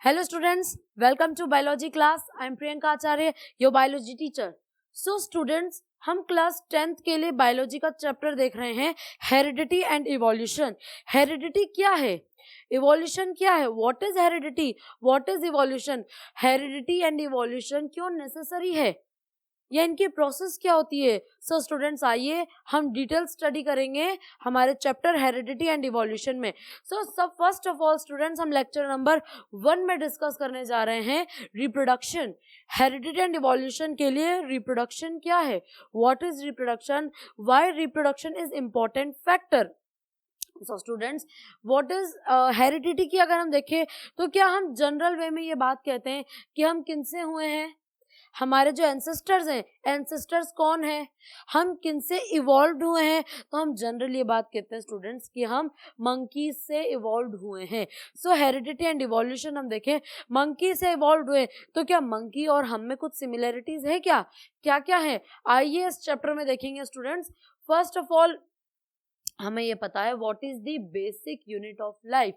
Hello students, welcome to biology class. I am Priyanka Acharya, your biology teacher. So students, हम class 10th के लिए biology का chapter देख रहे हैं हेरिडिटी एंड इवोल्यूशन. हेरिडिटी क्या है, इवोल्यूशन क्या है, what is heredity, what is evolution, heredity and evolution क्यों नेसेसरी है या इनकी प्रोसेस क्या होती है. सो स्टूडेंट्स आइए हम डिटेल स्टडी करेंगे हमारे चैप्टर हेरिडिटी एंड इवोल्यूशन में. सो सब फर्स्ट ऑफ ऑल स्टूडेंट्स हम लेक्चर नंबर 1 में डिस्कस करने जा रहे हैं रिप्रोडक्शन. हेरिडिटी एंड इवोल्यूशन के लिए रिप्रोडक्शन क्या है, what is reproduction, why reproduction is important factor. So students what is heredity की अगर हम देखें तो क्या हम जनरल वे में ये बात कहते हैं कि हम किनसे हुए हैं, हमारे जो एंसेस्टर्स हैं, एंसेस्टर्स कौन है, हम किनसे इवॉल्व हुए हैं. तो हम जनरली ये बात कहते हैं स्टूडेंट्स कि हम मंकी से इवॉल्व हुए हैं. सो हेरिडिटी एंड इवोल्यूशन हम देखें, मंकी से इवॉल्व हुए तो क्या मंकी और हम में कुछ सिमिलरिटीज है, क्या क्या क्या है, आइए इस चैप्टर में देखेंगे स्टूडेंट्स. फर्स्ट ऑफ ऑल हमें ये पता है what is the basic unit of life.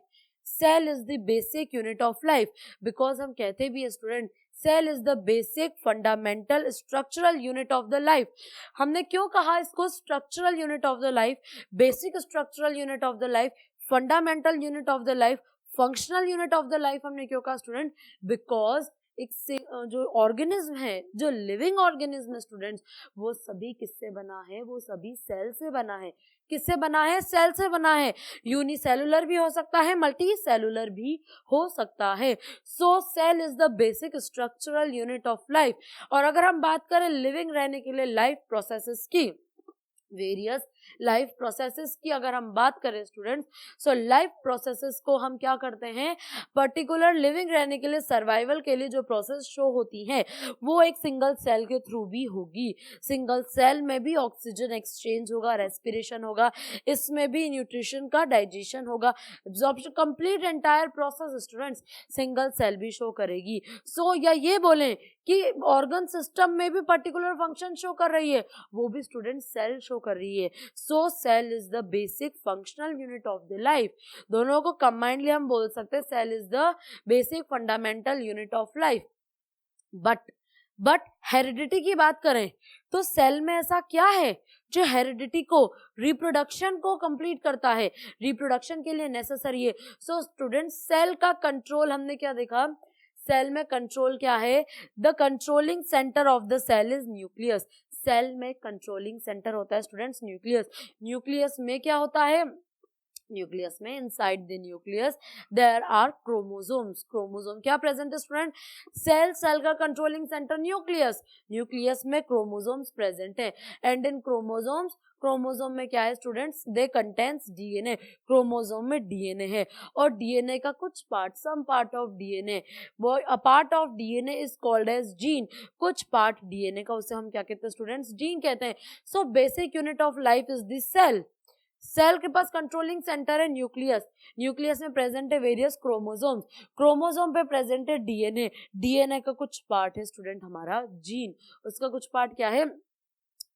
Cell is the basic unit of life because हम कहते भी है student cell is the basic fundamental structural unit of the life. हमने क्यों कहा इसको structural unit of the life, basic structural unit of the life, fundamental unit of the life, functional unit of the life हमने क्यों कहा student, because एक जो organism है, जो लिविंग ऑर्गेनिज्म है स्टूडेंट्स, वो सभी किससे बना है, वो सभी सेल से बना है. किससे बना है, सेल से बना है. यूनिसेलुलर भी हो सकता है, मल्टी सेलुलर भी हो सकता है. So cell is the basic structural unit of life. और अगर हम बात करें लिविंग रहने के लिए लाइफ प्रोसेसेस की, वेरियस लाइफ प्रोसेसेस की अगर हम बात करें स्टूडेंट्स, सो लाइफ प्रोसेसेस को हम क्या करते हैं, पर्टिकुलर लिविंग रहने के लिए, सर्वाइवल के लिए जो प्रोसेस शो होती है वो एक सिंगल सेल के थ्रू भी होगी. सिंगल सेल में भी ऑक्सीजन एक्सचेंज होगा, रेस्पिरेशन होगा, इसमें भी न्यूट्रिशन का डाइजेशन होगा, absorption, complete entire process students single cell भी शो करेगी. सो या ये बोलें कि ऑर्गन सिस्टम में भी पर्टिकुलर फंक्शन शो कर रही है, वो भी स्टूडेंट सेल शो कर रही है. So cell is the basic functional unit of the life. दोनों को कंबाइंडली हम बोल सकते हैं cell is the basic fundamental unit of life. But heredity की बात करें तो सेल में ऐसा क्या है जो हेरिडिटी को, रिप्रोडक्शन को कंप्लीट करता है, रिप्रोडक्शन के लिए नेसेसरी है. सो स्टूडेंट सेल का कंट्रोल हमने क्या देखा, सेल में कंट्रोल क्या है, the controlling centre of the cell is nucleus. Cell में कंट्रोलिंग सेंटर होता है स्टूडेंट्स न्यूक्लियस. न्यूक्लियस में क्या होता है, न्यूक्लियस में inside the nucleus there are chromosomes. Chromosome क्या प्रेजेंट है स्टूडेंट, सेल का कंट्रोलिंग सेंटर न्यूक्लियस, न्यूक्लियस में क्रोमोसोम्स प्रेजेंट है. एंड इन क्रोमोसोम में क्या है students, they contains DNA. Chromosome में डीएनए है और डीएनए का कुछ part, some part of DNA, वो a part of DNA is called as gene. कुछ पार्ट डीएनए का, उसे हम क्या कहते हैं स्टूडेंट्स, जीन कहते हैं. So basic unit of life is the cell. Cell के पास कंट्रोलिंग सेंटर है न्यूक्लियस, न्यूक्लियस में प्रेजेंट है वेरियस क्रोमोसोम्स, क्रोमोसोम पे प्रेजेंट है डीएनए, डीएनए का कुछ पार्ट है स्टूडेंट हमारा जीन, उसका कुछ पार्ट क्या है,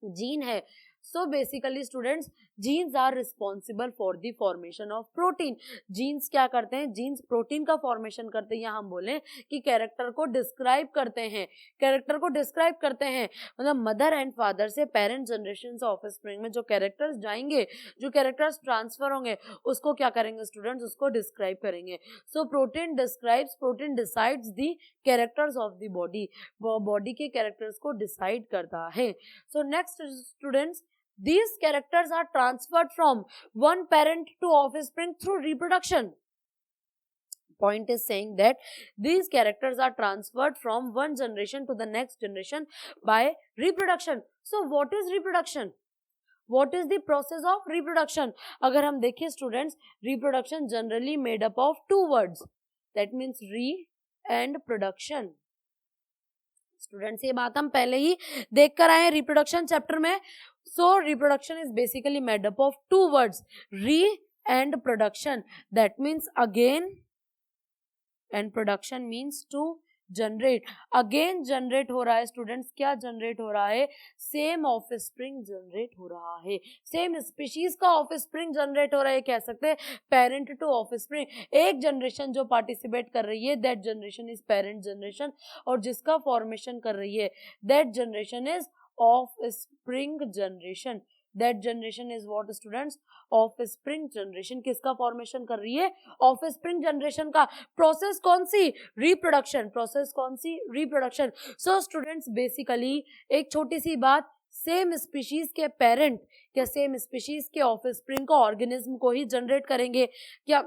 जीन है. So basically students genes are responsible for the formation of protein. Genes क्या करते हैं, जीन्स प्रोटीन का फॉर्मेशन करते हैं, या हम बोलें कि कैरेक्टर को डिस्क्राइब करते हैं, कैरेक्टर को डिस्क्राइब करते हैं. मतलब मदर एंड फादर से पेरेंट जनरेशन से ऑफस्प्रिंग में जो कैरेक्टर्स जाएंगे, जो कैरेक्टर्स ट्रांसफर होंगे, उसको क्या करेंगे स्टूडेंट्स, उसको डिस्क्राइब करेंगे. So protein describes, protein decides the characters of the body, body के कैरेक्टर्स को डिसाइड करता है. So next students, these characters are transferred from one parent to offspring through reproduction. Point is saying that these characters are transferred from one generation to the next generation by reproduction. So what is reproduction? What is the process of reproduction? अगर हम देखें students, reproduction generally made up of two words, that means re and production. Students ये बात हम पहले ही देख कर आए हैं रिप्रोडक्शन चैप्टर में. So reproduction is basically made up of two words, re and production. That means again, and production means to generate, again generate हो रहा है स्टूडेंट्स, क्या जनरेट हो रहा है, सेम ऑफस्प्रिंग जनरेट हो रहा है, सेम स्पीशीज का ऑफस्प्रिंग जनरेट हो रहा है, कह सकते हैं पेरेंट टू ऑफस्प्रिंग। एक जनरेशन जो पार्टिसिपेट कर रही है that generation is parent generation, और जिसका फॉर्मेशन कर रही है that generation is offspring generation. That generation is what students, offspring generation. किसका फॉर्मेशन कर रही है, ऑफस्प्रिंग जनरेशन का। प्रोसेस कौन सी, रिप्रोडक्शन, प्रोसेस कौन सी, रिप्रोडक्शन। सो स्टूडेंट्स बेसिकली एक छोटी सी बात, सेम स्पीशीज के पेरेंट क्या सेम स्पीशीज के ऑफस्प्रिंग को, ऑर्गेनिज्म को ही जनरेट करेंगे, क्या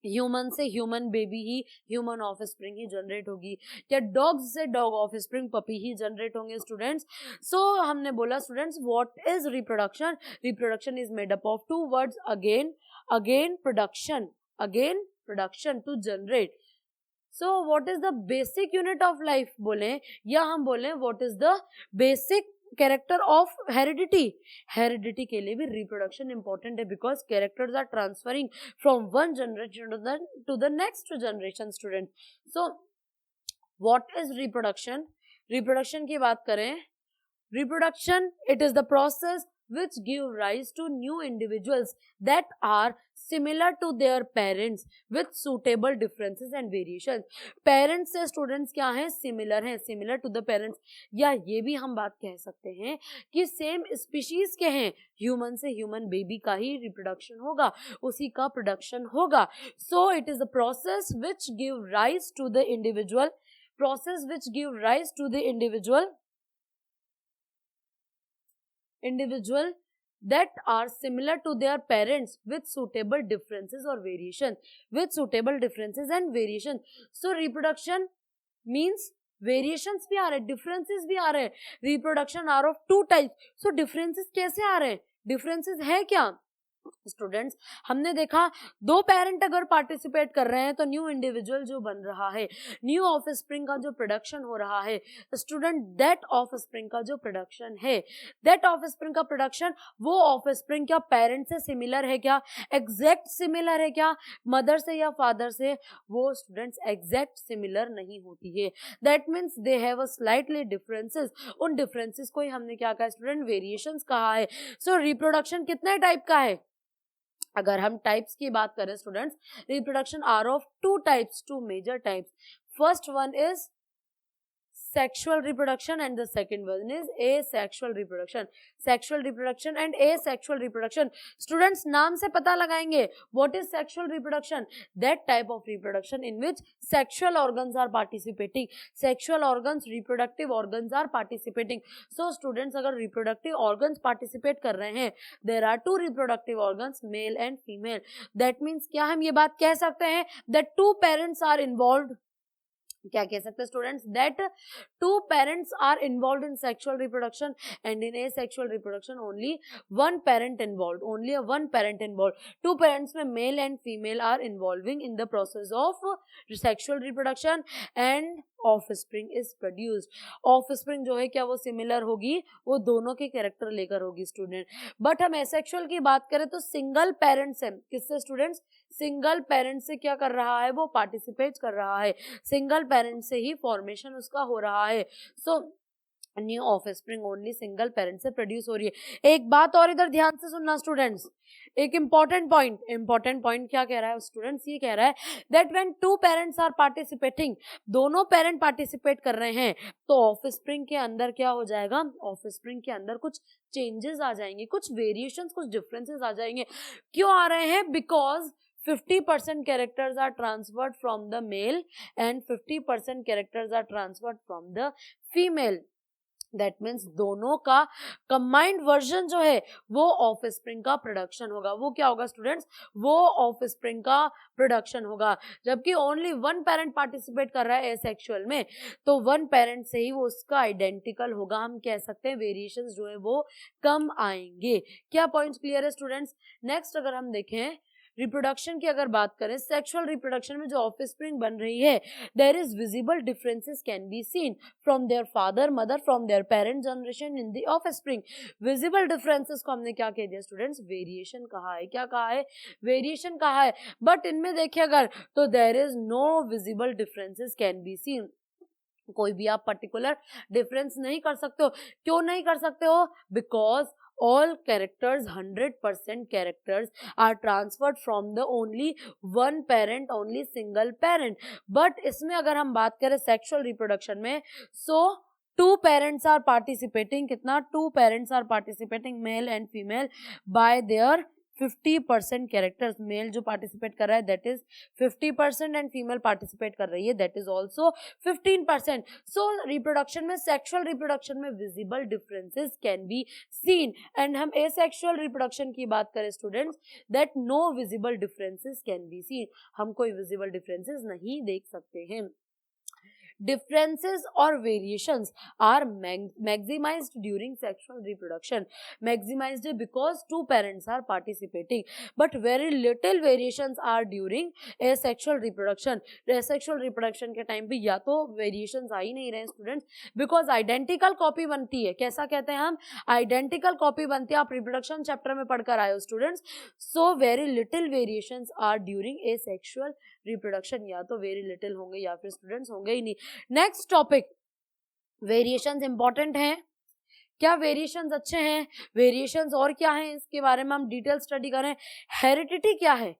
ह्यूमन से ह्यूमन बेबी ही, ह्यूमन ऑफस्प्रिंग ही जनरेट होगी, या डॉग्स से डॉग ऑफस्प्रिंग पपी ही जनरेट होंगे स्टूडेंट्स। सो हमने बोला students what is reproduction, reproduction is made up of two words, again again production, again production to generate. So what is the basic unit of life बोले, या हम बोले what is the basic character of heredity. Heredity के लिए भी reproduction important है, because characters are transferring from one generation to the next generation student. So what is reproduction, reproduction की बात करें, reproduction, it is the process which give rise to new individuals that are similar to their parents with suitable differences and variations। parents से students क्या हैं, similar हैं, similar to the parents, या ये भी हम बात कह सकते हैं कि same species के हैं, human से human baby का ही reproduction होगा, उसी का production होगा। so it is the process which give rise to the individual, process which give rise to the individual that are similar to their parents with suitable differences or variation, with suitable differences and variation। so reproduction means variations भी आ रहे, differences भी आ रहे, reproduction are of two types। so differences कैसे आ रहे हैं, differences है क्या students, हमने देखा दो पेरेंट अगर पार्टिसिपेट कर रहे हैं तो न्यू इंडिविजुअल जो बन रहा है, न्यू ऑफस्प्रिंग का जो प्रोडक्शन हो रहा है स्टूडेंट, दैट ऑफस्प्रिंग का जो प्रोडक्शन है, दैट ऑफस्प्रिंग का प्रोडक्शन, वो ऑफस्प्रिंग क्या पेरेंट से सिमिलर है क्या, एग्जैक्ट सिमिलर है क्या, मदर से या फादर से, वो स्टूडेंट्स एग्जैक्ट सिमिलर नहीं होती है, that means they have a slightly differences. उन डिफरेंसेस को ही हमने क्या कहा स्टूडेंट, वेरिएशंस कहा है। सो रिप्रोडक्शन कितने टाइप का है, अगर हम टाइप्स की बात करें students, reproduction are of two types, two major types. First one is sexual reproduction and the second one is asexual reproduction, sexual reproduction and asexual reproduction। students नाम से पता लगाएंगे what is sexual reproduction, that type of reproduction in which sexual organs are participating, sexual organs, reproductive organs are participating। so students अगर reproductive organs participate कर रहे हैं, there are two reproductive organs male and female, that means क्या हम ये बात कह सकते हैं that two parents are involved, क्या कह सकते हैं students, that two parents are involve in sexual reproduction and in asexual reproduction only one parent involve, only one parent involve. Two parents में male and female are involving in the process of sexual reproduction and offspring is produced. Offspring जो है क्या वो similar होगी, वो दोनों के character लेकर होगी स्टूडेंट। बट हम एसेक्सुअल की बात करें तो सिंगल पेरेंट्स है, किससे स्टूडेंट्स, सिंगल पेरेंट से क्या कर रहा है, वो पार्टिसिपेट कर रहा है, सिंगल पेरेंट से ही फॉर्मेशन उसका हो रहा है। So new offspring only single parent से प्रोड्यूस हो रही है। एक बात और इधर ध्यान से सुनना स्टूडेंट्स, एक इंपॉर्टेंट पॉइंट क्या कह रहा है स्टूडेंट्स, ये कह रहा है that when two parents are participating, दोनों पेरेंट पार्टिसिपेट कर रहे हैं तो ऑफस्प्रिंग के अंदर क्या हो जाएगा, ऑफस्प्रिंग के अंदर कुछ चेंजेस आ जाएंगे, कुछ वेरिएशंस, कुछ डिफरेंसेस आ जाएंगे। क्यों आ रहे हैं, because 50% characters are transferred from the male and 50% characters are transferred from the female। That means दोनों का कंबाइंड वर्जन जो है वो ऑफस्प्रिंग का प्रोडक्शन होगा। वो क्या होगा स्टूडेंट्स, वो ऑफस्प्रिंग का प्रोडक्शन होगा। जबकि ओनली वन पेरेंट पार्टिसिपेट कर रहा है एसेक्सुअल में, तो वन पेरेंट से ही वो उसका आइडेंटिकल होगा। हम कह सकते हैं वेरिएशंस जो है वो कम आएंगे। क्या पॉइंट्स क्लियर है स्टूडेंट्स। नेक्स्ट अगर हम देखें रिप्रोडक्शन की अगर बात करें, सेक्सुअल रिप्रोडक्शन में जो ऑफस्प्रिंग बन रही है, there is visible differences can be seen from their father mother, from their parent generation in the offspring. Visible differences को हमने क्या कह दिया स्टूडेंट्स, वेरिएशन कहा है। क्या कहा है, वेरिएशन कहा है। बट इनमें देखिए अगर तो there is no visible differences can be seen. कोई भी आप पर्टिकुलर डिफरेंस नहीं कर सकते हो। क्यों नहीं कर सकते हो? Because all characters, 100% characters are transferred from the only one parent, only single parent. But इसमें अगर हम बात करें sexual reproduction में, so two parents are participating, कितना? Two parents are participating, male and female, by their 50% characters. Male जो participate कर रहा है that is 50% and female participate कर रही है that is also 15%। So reproduction में, सेक्सुअल रिप्रोडक्शन में visible differences can be seen. And हम एसेक्सुअल रिप्रोडक्शन की बात करें students, that no visible differences can be seen, हम कोई विजिबल डिफरेंसेस नहीं देख सकते हैं। differences or variations are maximized during sexual reproduction. Maximized because two parents are participating, but very little variations are during asexual reproduction. Asexual reproduction के time पे या तो variations आ ही नहीं रहे स्टूडेंट्स, because identical copy बनती है। कैसा कहते हैं हम? identical copy बनती है। आप reproduction chapter में पढ़कर आए हो students. so very little variations are during asexual reproduction, या तो very little होंगे या फिर स्टूडेंट्स होंगे ही नहीं। नेक्स्ट टॉपिक, वेरिएशंस इंपॉर्टेंट हैं क्या? वेरिएशंस अच्छे हैं? वेरिएशंस और क्या हैं इसके बारे में हम डिटेल स्टडी करें। हेरिडिटी क्या है?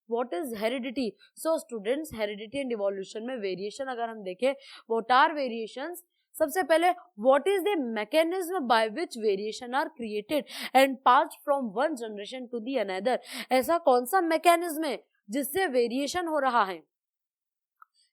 What is heredity? So students, heredity and evolution में वेरिएशन अगर हम देखें, व्हाट आर वेरिएशंस? सबसे पहले, what is the mechanism by which variation are created and passed from one generation to the another? ऐसा कौन सा मैकेनिज्म है जिससे वेरिएशन हो रहा है?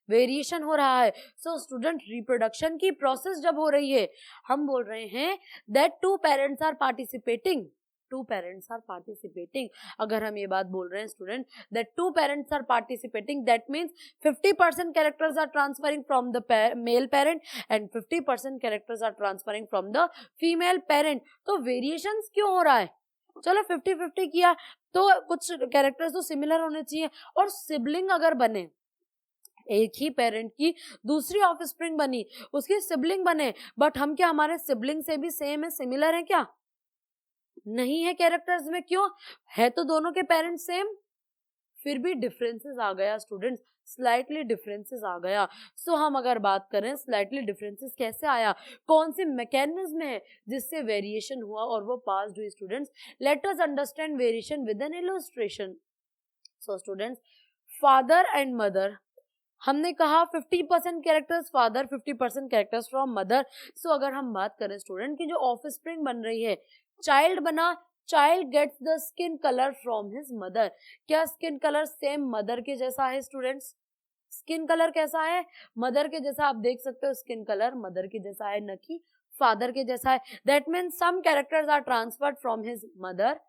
वेरिएशन हो रहा है। सो स्टूडेंट, रिप्रोडक्शन की प्रोसेस जब हो रही है, हम बोल रहे हैं that two parents are participating, two parents are participating. अगर हम ये बात बोल रहे हैं student that two parents are participating, that means 50% characters are transferring from the male parent and 50% characters are transferring from the female parent. तो variation क्यों हो रहा है? चलो 50-50 किया तो कुछ कैरेक्टर्स तो सिमिलर होने चाहिए, और सिबलिंग अगर बने, एक ही पेरेंट की दूसरी ऑफस्प्रिंग बनी, उसकी सिबलिंग बने, बट हम क्या हमारे सिबलिंग से भी सेम है, सिमिलर है क्या? नहीं है कैरेक्टर्स में। क्यों? है तो दोनों के पेरेंट्स सेम, फिर भी डिफरेंसेस आ गया स्टूडेंट्स, स्लाइटली डिफरेंसेस आ गया। सो हम अगर बात करें स्लाइटली डिफरेंसेस कैसे आया, कौन सी मैकेनिज्म है जिससे वेरिएशन हुआ और वो पास्ड हुई students? Let us understand variation with an illustration. So students, father and mother, हमने कहा 50% characters father, 50% characters from mother. So अगर हम बात करें स्टूडेंट की जो ऑफस्प्रिंग बन रही है, चाइल्ड बना, child gets the skin colour from his mother. क्या स्किन कलर सेम मदर के जैसा है स्टूडेंट्स? स्किन कलर कैसा है? मदर के जैसा। आप देख सकते हो स्किन कलर मदर के जैसा है, न कि फादर के जैसा है। That means some characters are transferred from his mother.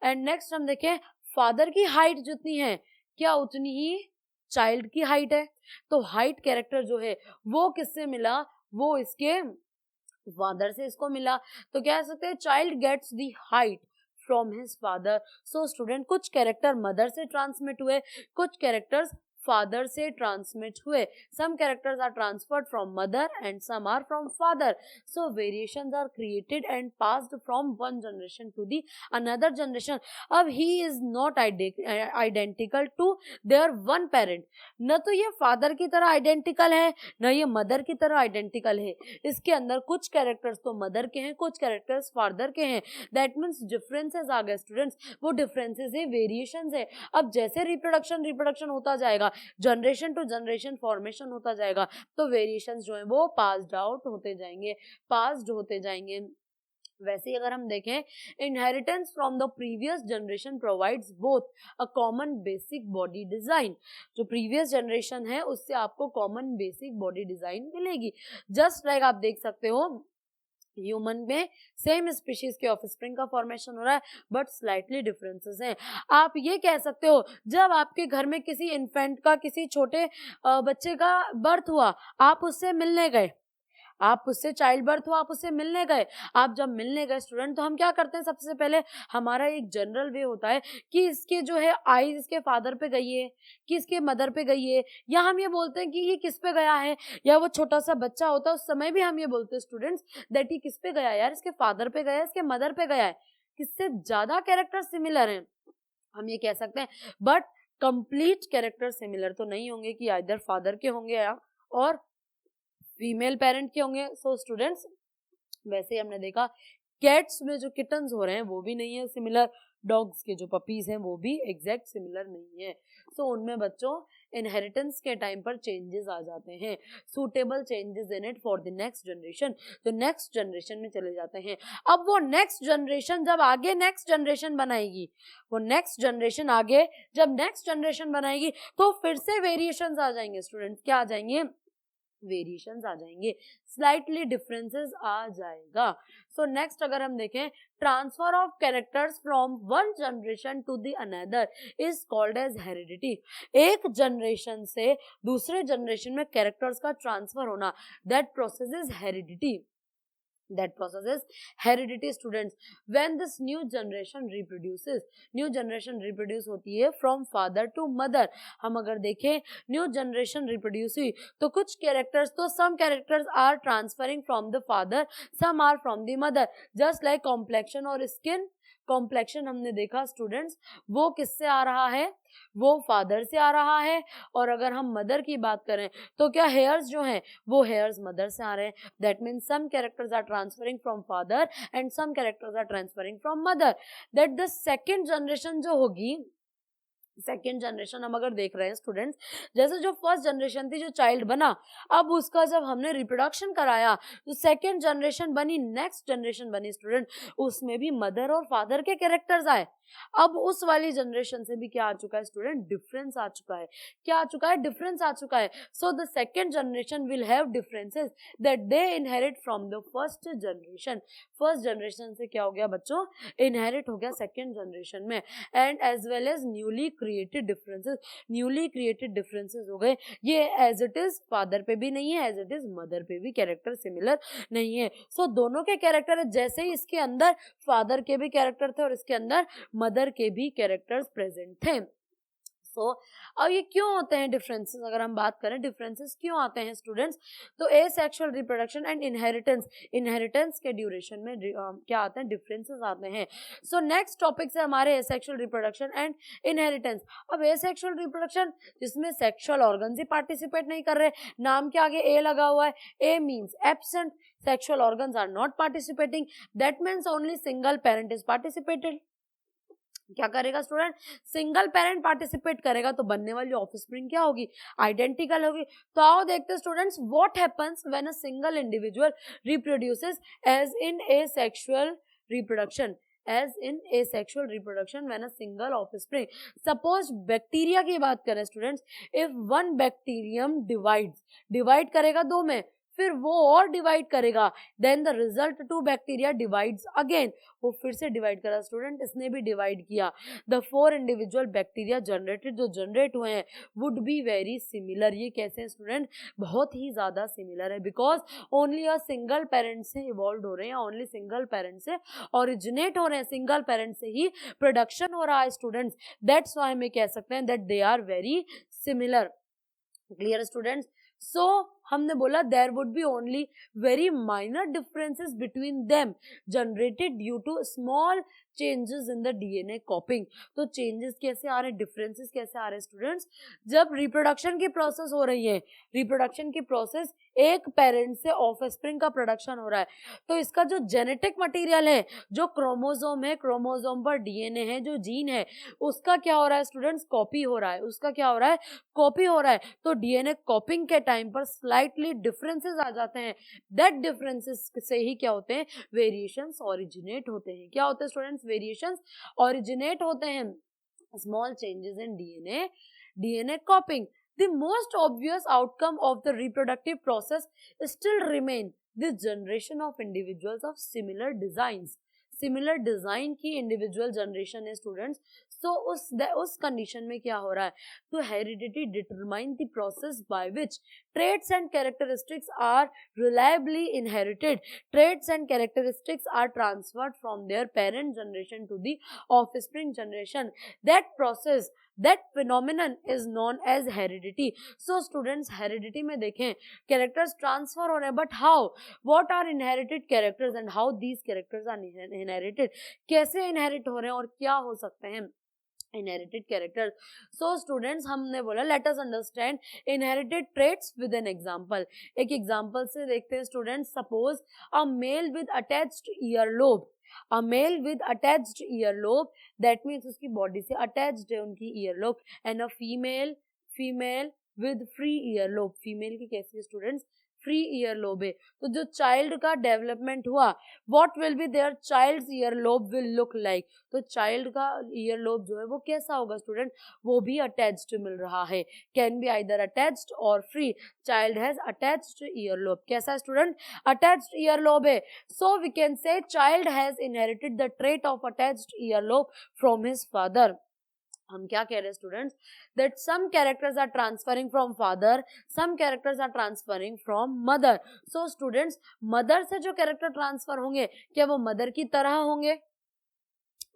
And next हम देखें, फादर की हाइट जितनी है, क्या उतनी ही चाइल्ड की हाइट है? तो हाइट कैरेक्टर जो है वो किससे मिला? वो इसके फादर से इसको मिला। तो कह सकते हैं child gets the height from his father. So student, कुछ कैरेक्टर मदर से ट्रांसमिट हुए, कुछ कैरेक्टर्स फादर से ट्रांसमिट हुए। Some characters are transferred from mother and some are from father. So variations are created and passed from one generation to the another generation. अब he is not identical to their one parent. न तो ये father की तरह identical है, न ये mother की तरह आइडेंटिकल है। इसके अंदर कुछ कैरेक्टर्स तो मदर के हैं, कुछ कैरेक्टर्स फादर के हैं। दैट मीन्स डिफरेंसेस आ गए स्टूडेंट्स, वो डिफरेंसेस है, वेरिएशंस है। अब जैसे रिप्रोडक्शन होता जाएगा, जनरेशन टू जनरेशन फॉर्मेशन होता जाएगा, तो वेरिएशंस जो है वो पास्ड आउट होते जाएंगे, पास्ड होते जाएंगे। वैसे ही अगर हम देखें, inheritance from the previous generation provides both a common basic body design. जो प्रीवियस जनरेशन है उससे आपको कॉमन बेसिक बॉडी डिजाइन मिलेगी। जस्ट लाइक आप देख सकते हो ह्यूमन में सेम स्पीशीज के ऑफस्प्रिंग का फॉर्मेशन हो रहा है, बट स्लाइटली डिफरेंसेस हैं। आप ये कह सकते हो, जब आपके घर में किसी इन्फेंट का, किसी छोटे बच्चे का बर्थ हुआ, आप उससे मिलने गए, आप उससे चाइल्ड बर्थ हुआ, आप उससे मिलने गए। आप जब मिलने गए स्टूडेंट, तो हम क्या करते हैं? सबसे पहले हमारा एक जनरल वे होता है कि इसके जो है आईज इसके फादर पे गई है, कि इसके मदर पे गई है, या हम ये बोलते हैं कि ये किस पे गया है। या वो छोटा सा बच्चा होता है उस समय भी हम ये बोलते हैं स्टूडेंट्स दैट ये किस पे गया है, यार इसके फादर पे गया है, इसके मदर पे गया है। किससे ज्यादा कैरेक्टर सिमिलर हैं हम ये कह सकते हैं, बट कंप्लीट कैरेक्टर सिमिलर तो नहीं होंगे कि आइदर फादर के होंगे या और फीमेल पेरेंट के होंगे। सो स्टूडेंट्स वैसे ही हमने देखा कैट्स में जो किटन्स हो रहे हैं वो भी नहीं है सिमिलर, डॉग्स के जो पपीज हैं वो भी एग्जैक्ट सिमिलर नहीं है। सो उनमें बच्चों इनहेरिटेंस के टाइम पर चेंजेस आ जाते हैं, suitable changes in it for the next generation, तो नेक्स्ट जनरेशन में चले जाते हैं। अब वो नेक्स्ट जनरेशन जब आगे नेक्स्ट जनरेशन बनाएगी, वो नेक्स्ट जनरेशन आगे जब नेक्स्ट जनरेशन बनाएगी तो फिर से वेरिएशंस आ जाएंगे स्टूडेंट्स, क्या आ जाएंगे, वेरिएशंस आ जाएंगे, स्लाइटली डिफरेंसेस आ जाएगा। सो नेक्स्ट अगर हम देखें, transfer of characters from one generation to the another is called as heredity. एक जनरेशन से दूसरे जनरेशन में कैरेक्टर्स का ट्रांसफर होना, that process is heredity, that process is heredity students। when this new generation reproduces, new generation reproduce होती है from father to mother। हम अगर देखें new generation reproduce हुई तो कुछ characters, तो some characters are transferring from the father, some are from the mother, just like complexion और skin। कॉम्प्लेक्शन हमने देखा स्टूडेंट्स वो किससे आ रहा है, वो फादर से आ रहा है। और अगर हम मदर की बात करें तो क्या हेयर्स जो हैं वो हेयर्स मदर से आ रहे हैं। That means some characters are transferring from father and some characters are transferring from mother. That the second generation जो होगी, सेकेंड जनरेशन हम अगर देख रहे हैं स्टूडेंट्स, जैसे जो फर्स्ट जनरेशन थी जो चाइल्ड बना, अब उसका जब हमने रिप्रोडक्शन कराया तो सेकेंड जनरेशन बनी, नेक्स्ट जनरेशन बनी स्टूडेंट, उसमें भी मदर और फादर के कैरेक्टर्स आए। अब उस वाली जनरेशन से भी क्या आ चुका है स्टूडेंट, डिफरेंस आ चुका है। क्या आ चुका है, डिफरेंस आ चुका है। So the second generation will have differences that they inherit from the first generation. First generation से क्या हो गया बच्चों, इनहेरिट हो गया सेकेंड जनरेशन में। And as well as newly created differences, newly created differences हो गए। ये एज इट इज फादर पे भी नहीं है, एज इट इज मदर पे भी कैरेक्टर सिमिलर नहीं है। सो दोनों के कैरेक्टर, जैसे ही इसके अंदर फादर के भी कैरेक्टर थे और इसके अंदर मदर के भी कैरेक्टर्स प्रेजेंट थे। सो अब ये क्यों होते हैं डिफरेंसेस, अगर हम बात करें डिफरेंसेस क्यों आते हैं स्टूडेंट्स, तो asexual reproduction and inheritance, inheritance के ड्यूरेशन में क्या आते हैं, डिफरेंसेस आते हैं। सो नेक्स्ट टॉपिक से हमारे एसेक्सुअल रिप्रोडक्शन एंड इनहेरिटेंस। अब एसेक्सुअल रिप्रोडक्शन जिसमें सेक्सुअल ऑर्गन्स ही पार्टिसिपेट नहीं कर रहे, नाम के आगे ए लगा हुआ है, A means absent, sexual organs are not participating, that means only single parent is participated. क्या करेगा स्टूडेंट, सिंगल पेरेंट पार्टिसिपेट करेगा तो बनने वाली ऑफस्प्रिंग क्या होगी, आइडेंटिकल होगी। तो आओ देखते हैं students, what happens when a single individual reproduces as in asexual reproduction, as in asexual reproduction when a single offspring। suppose bacteria की बात करें students, if one bacterium divide करेगा दो में, फिर वो और डिवाइड करेगा, then the result two bacteria divides again, वो फिर से डिवाइड करा स्टूडेंट, इसने भी डिवाइड किया। द 4 इंडिविजुअल बैक्टीरिया जनरेटेड, जो जनरेट हुए हैं, वुड बी वेरी सिमिलर। ये कैसे हैं स्टूडेंट, बहुत ही ज्यादा सिमिलर है, because only a single parent से इवॉल्व हो रहे हैं, ओनली सिंगल पेरेंट से ओरिजिनेट हो रहे हैं, सिंगल पेरेंट से ही प्रोडक्शन हो रहा है स्टूडेंट्स। दैट्स व्हाई हमें कह सकते हैं that they are very similar. Clear students. So हमने बोला there would be only very minor differences between them generated due to small changes in the DNA copying. तो चेंजेस कैसे आ रहे हैं, डिफरेंसेस कैसे आ रहे हैं स्टूडेंट्स, जब रिप्रोडक्शन की प्रोसेस हो रही है, रिप्रोडक्शन की प्रोसेस, एक पेरेंट से ऑफस्प्रिंग का प्रोडक्शन हो रहा है, तो इसका जो जेनेटिक मटेरियल है, जो क्रोमोसोम है, क्रोमोसोम पर डीएनए है, जो जीन है, उसका क्या हो रहा है स्टूडेंट्स, कॉपी हो रहा है, उसका क्या हो रहा है, कॉपी हो रहा है। तो डीएनए कॉपिंग के टाइम पर स्लाइटली डिफरेंसेस आ जाते हैं, दैट डिफरेंसेस से ही क्या होते हैं, वेरिएशंस ओरिजिनेट होते हैं। क्या होते हैं स्टूडेंट्स, वेरिएशंस ओरिजिनेट होते हैं, small changes in DNA कॉपिंग। The most obvious outcome of the reproductive process still remain the generation of individuals of similar designs। Similar design की इंडिविजुअल जनरेशन है स्टूडेंट्स। सो उस कंडीशन में क्या हो रहा है, तो heredity determine the process by which traits and characteristics are reliably inherited, traits and characteristics are transferred from their parent generation to the offspring generation। that process, that phenomenon is known as heredity। so students, heredity में देखें characters transfer हो रहे हैं, but how, what are inherited characters and how these characters are inherited, कैसे inherit हो रहे हैं और क्या हो सकते हैं इनहेरिटेड कैरेक्टर. सो स्टूडेंट्स हमने बोला late us understand inherited traits with an example. एक एग्जांपल से देखते हैं students. Suppose a mail with attached earlobe. A mail with attached earlobe, that means उसकी बॉडी से अटैच्ड है उनकी earlobe. And a female with free earlobe. Female की कैसी है स्टूडेंट्स? फ्री ईयरलोब है. तो जो चाइल्ड का डेवलपमेंट हुआ, what will be their child's earlobe will look like. तो चाइल्ड का ईयरलोब जो है वो कैसा होगा स्टूडेंट? वो भी अटैच्ड मिल रहा है. कैन बी आइदर अटैच्ड और free. Child has attached earlobe. कैसा स्टूडेंट? अटैच्ड ईयरलोब है. So we can say child has inherited the trait of attached earlobe from his father. हम क्या कह रहे हैं students? That some characters are transferring from father, some characters are transferring from mother. So students, mother से जो character transfer होंगे, क्या वो मदर की तरह होंगे?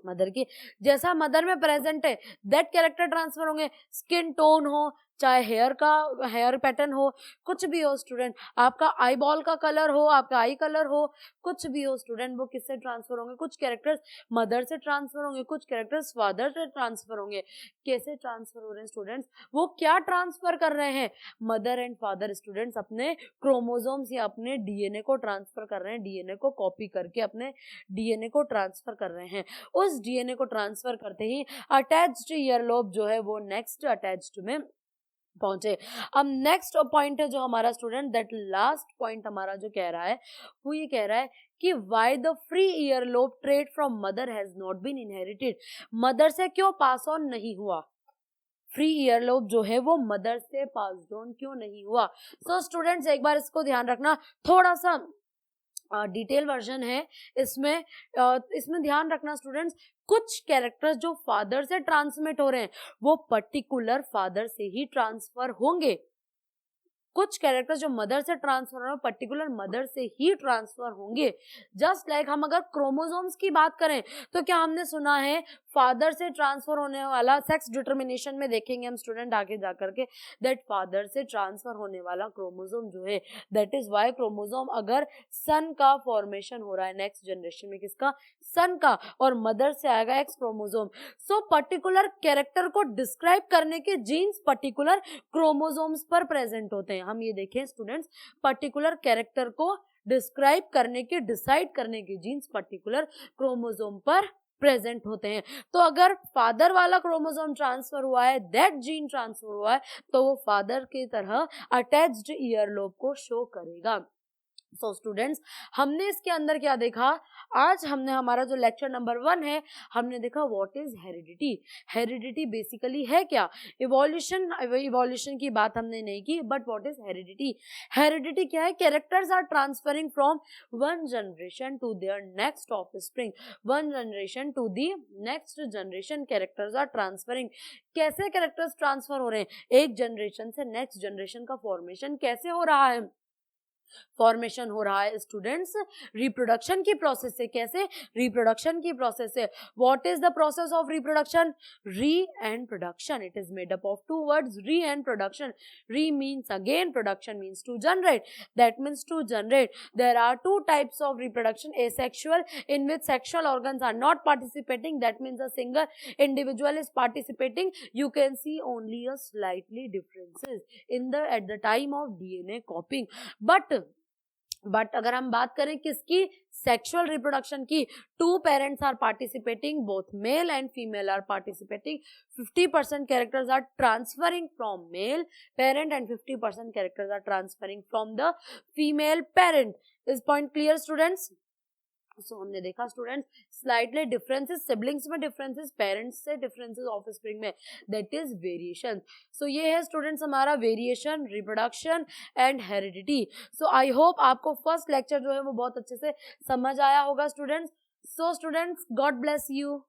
मदर की जैसा मदर में प्रेजेंट है दैट कैरेक्टर ट्रांसफर होंगे. स्किन टोन हो, चाहे हेयर पैटर्न हो, कुछ भी हो स्टूडेंट, आपका आई बॉल का कलर हो, आपका आई कलर हो, कुछ भी हो स्टूडेंट, वो किससे ट्रांसफर होंगे? कुछ कैरेक्टर्स मदर से ट्रांसफर होंगे, कुछ कैरेक्टर्स फादर से ट्रांसफर होंगे. कैसे ट्रांसफर हो रहे हैं स्टूडेंट्स? वो क्या ट्रांसफर कर रहे हैं? मदर एंड फादर स्टूडेंट्स अपने क्रोमोसोम्स या अपने डीएनए को ट्रांसफर कर रहे हैं. डीएनए को कॉपी करके अपने डीएनए को ट्रांसफर कर रहे हैं. उस डीएनए को ट्रांसफर करते ही अटैच्ड ईयरलोब जो है वो नेक्स्ट अटैच्ड में पहुंचे. अब नेक्स्ट पॉइंट है जो हमारा स्टूडेंट, दैट लास्ट पॉइंट हमारा जो कह रहा है वो ये कह रहा है कि why the free earlobe trait from mother has not been inherited. Mother से क्यों पास ऑन नहीं हुआ? फ्री ईयरलोब जो है वो मदर से पास ऑन क्यों नहीं हुआ? सो स्टूडेंट्स एक बार इसको ध्यान रखना. थोड़ा सा डिटेल वर्जन है इसमें. इसमें ध्यान रखना स्टूडेंट्स, कुछ कैरेक्टर्स जो फादर से ट्रांसमिट हो रहे हैं वो पर्टिकुलर फादर से ही ट्रांसफर होंगे. कुछ कैरेक्टर्स जो मदर से ट्रांसफर हो रहे हैं पर्टिकुलर मदर से ही ट्रांसफर होंगे. जस्ट लाइक हम अगर क्रोमोसोम्स की बात करें तो क्या हमने सुना है फादर से ट्रांसफर होने वाला, सेक्स डिटर्मिनेशन में देखेंगे हम स्टूडेंट आगे जाकर के, दैट फादर से ट्रांसफर होने वाला क्रोमोसोम जो है, दैट इज वाई क्रोमोसोम अगर सन का फॉर्मेशन हो रहा है नेक्स्ट जनरेशन में, किसका? सन का, और मदर से आएगा x chromosome. So particular character को डिस्क्राइब करने के जीन्स पर्टिकुलर क्रोमोसोम्स पर प्रेजेंट होते हैं. हम ये देखें स्टूडेंट्स, पर्टिकुलर कैरेक्टर को डिस्क्राइब करने के, डिसाइड करने के जीन्स पर्टिकुलर क्रोमोसोम पर प्रेजेंट होते हैं. तो अगर फादर वाला क्रोमोसोम ट्रांसफर हुआ है, दैट जीन ट्रांसफर हुआ है, तो वो फादर की तरह अटैच्ड ईयरलोब को शो करेगा. सो स्टूडेंट्स, हमने इसके अंदर क्या देखा? आज हमने हमारा जो लेक्चर नंबर 1 है, हमने देखा what is heredity. Heredity basically है क्या? इवोल्यूशन की बात हमने नहीं की, but what is heredity? Heredity क्या है? Characters are transferring from one generation to their next offspring. One generation to the next generation characters are transferring. कैसे कैरेक्टर्स ट्रांसफर हो रहे हैं? एक जनरेशन से नेक्स्ट जनरेशन का फॉर्मेशन कैसे हो रहा है? फॉर्मेशन हो रहा है स्टूडेंट्स रिप्रोडक्शन की प्रोसेस से. कैसे? रिप्रोडक्शन की प्रोसेस से. What is the process of reproduction? Re and production. It is made up of two words, re and production. Re means again, production means to generate. That means to generate. There are two types of reproduction. asexual, in which sexual organs are not participating, that means a single individual is participating. You can see only a slightly differences in the at the time of DNA copying. But अगर हम बात करें किसकी? Sexual reproduction की, two parents are participating, both male and female are participating. 50% characters are transferring from male parent and 50% characters are transferring from the female parent. Is point clear students? So हमने देखा students slightly differences, siblings में differences, parents से differences, offspring में, that is variation. So ये है students हमारा variation, reproduction and heredity. So I hope आपको first lecture जो है वो बहुत अच्छे से समझ आया होगा students. So students, God bless you.